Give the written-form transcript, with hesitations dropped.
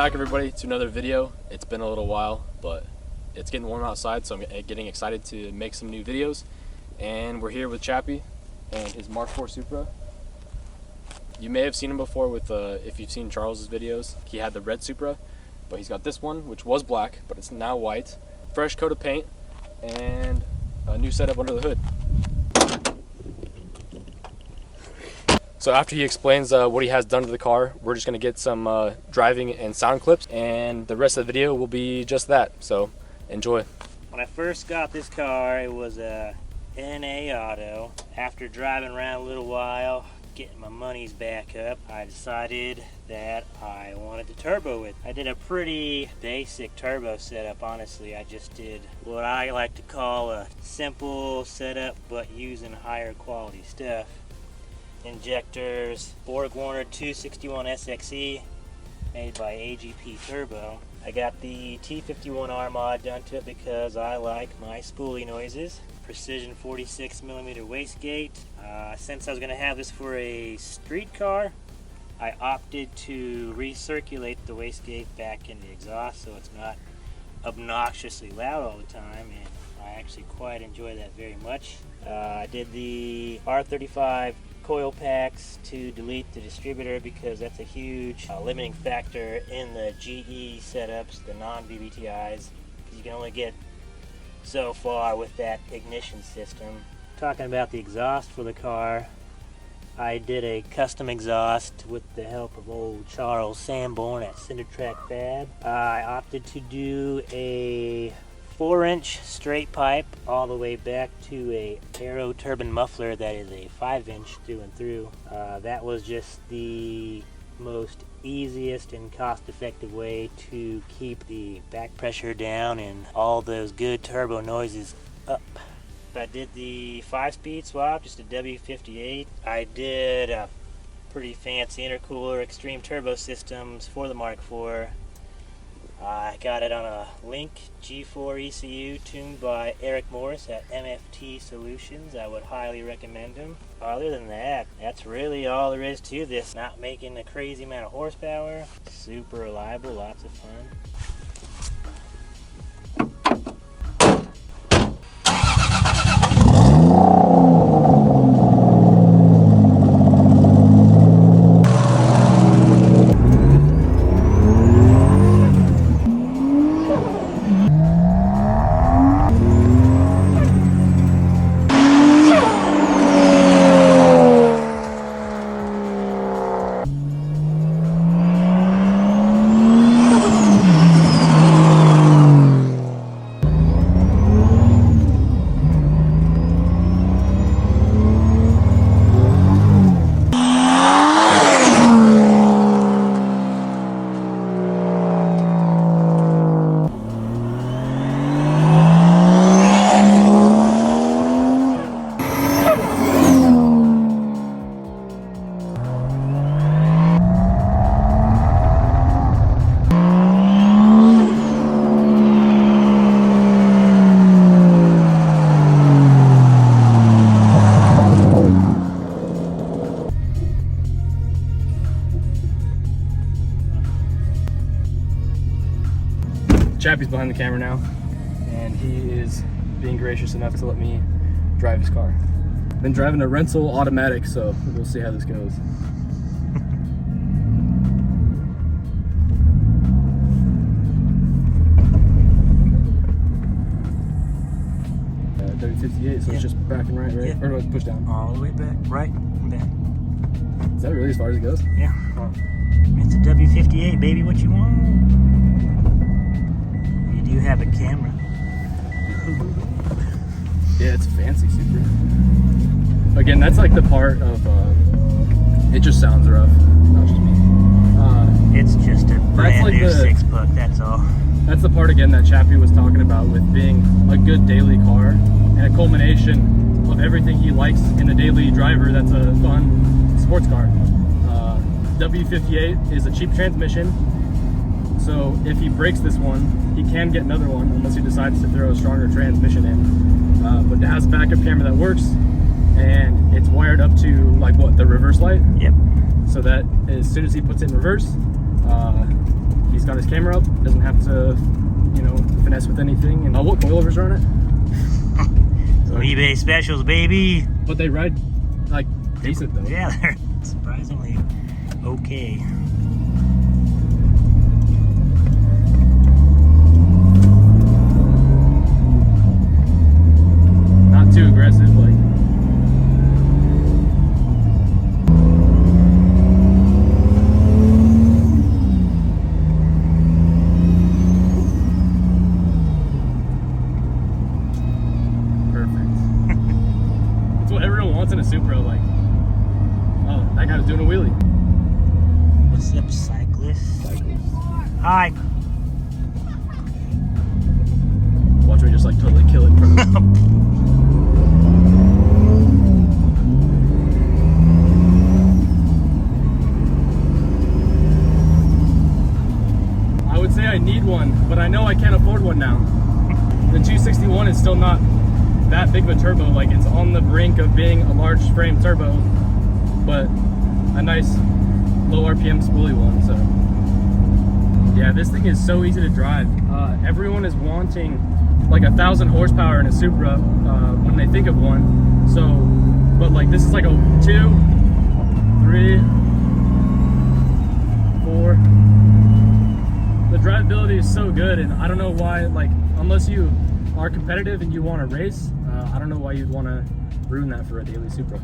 back, everybody, to another video. It's been a little while, but it's getting warm outside, so I'm getting excited to make some new videos. And we're here with Chappie and his Mark IV Supra. You may have seen him before with, if you've seen Charles's videos, he had the red Supra, but he's got this one, which was black, but it's now white. Fresh coat of paint, and a new setup under the hood. So after he explains what he has done to the car, we're just going to get some driving and sound clips, and the rest of the video will be just that, so enjoy. When I first got this car, it was a NA Auto. After driving around a little while, getting my monies back up, I decided that I wanted to turbo it. I did a pretty basic turbo setup, honestly. I just did what I like to call a simple setup, but using higher quality stuff. Injectors, Borg Warner 261 SXE, made by AGP Turbo. I got the T51R mod done to it because I like my spoolie noises. Precision 46mm wastegate. Since I was going to have this for a street car, I opted to recirculate the wastegate back in the exhaust so it's not obnoxiously loud all the time, and I actually quite enjoy that very much. I did the R35 coil packs to delete the distributor because that's a huge limiting factor in the GE setups, the non-BBTIs, because you can only get so far with that ignition system. Talking about the exhaust for the car, I did a custom exhaust with the help of old Charles Sanborn at Cindertrack Fab. I opted to do a 4-inch straight pipe all the way back to a aero turbine muffler that is a 5-inch through and through. That was just the most easiest and cost-effective way to keep the back pressure down and all those good turbo noises up. I did the 5-speed swap, just a W58. I did a pretty fancy intercooler extreme turbo systems for the Mark IV. I got it on a Link G4 ECU tuned by Eric Morris at MFT Solutions. I would highly recommend him. Other than that, that's really all there is to this. Not making a crazy amount of horsepower. Super reliable, lots of fun. Chappie's behind the camera now, and he is being gracious enough to let me drive his car. Been driving a rental automatic, so we'll see how this goes. W58, so it's just back and right? Yeah. Or no, it's push down? All the way back, right and back. Is that really as far as it goes? Yeah. It's a W58, baby, what you want? You do have a camera. Yeah, it's fancy Supra. Again, that's like the part of, it just sounds rough, not just me. It's just a brand like new 6-book, that's all. That's the part, again, that Chappie was talking about with being a good daily car and a culmination of everything he likes in a daily driver that's a fun sports car. W58 is a cheap transmission, so if he breaks this one, he can get another one unless he decides to throw a stronger transmission in. But it has a backup camera that works, and it's wired up to, like, what, the reverse light? Yep. So that as soon as he puts it in reverse, He's got his camera up, doesn't have to, you know, finesse with anything. And what coilovers are on it? Some eBay specials, baby. But they ride like decent though. Yeah, they're surprisingly okay. Not too aggressive, like. In a Supra, like, oh, that guy was doing a wheelie. What's up, cyclist? Hi. Watch me just like totally kill it in front of him. I would say I need one, but I know I can't afford one now. The 261 is still not that big of a turbo. Like, it's on the brink of being a large frame turbo, but a nice low RPM spoolie one. So yeah, this thing is so easy to drive. Everyone is wanting like 1,000 horsepower in a Supra when they think of one. So, but like this is like a 2, 3, 4. The drivability is so good, and I don't know why, like, unless you are competitive and you want to race, I don't know why you'd want to ruin that for a daily Supra.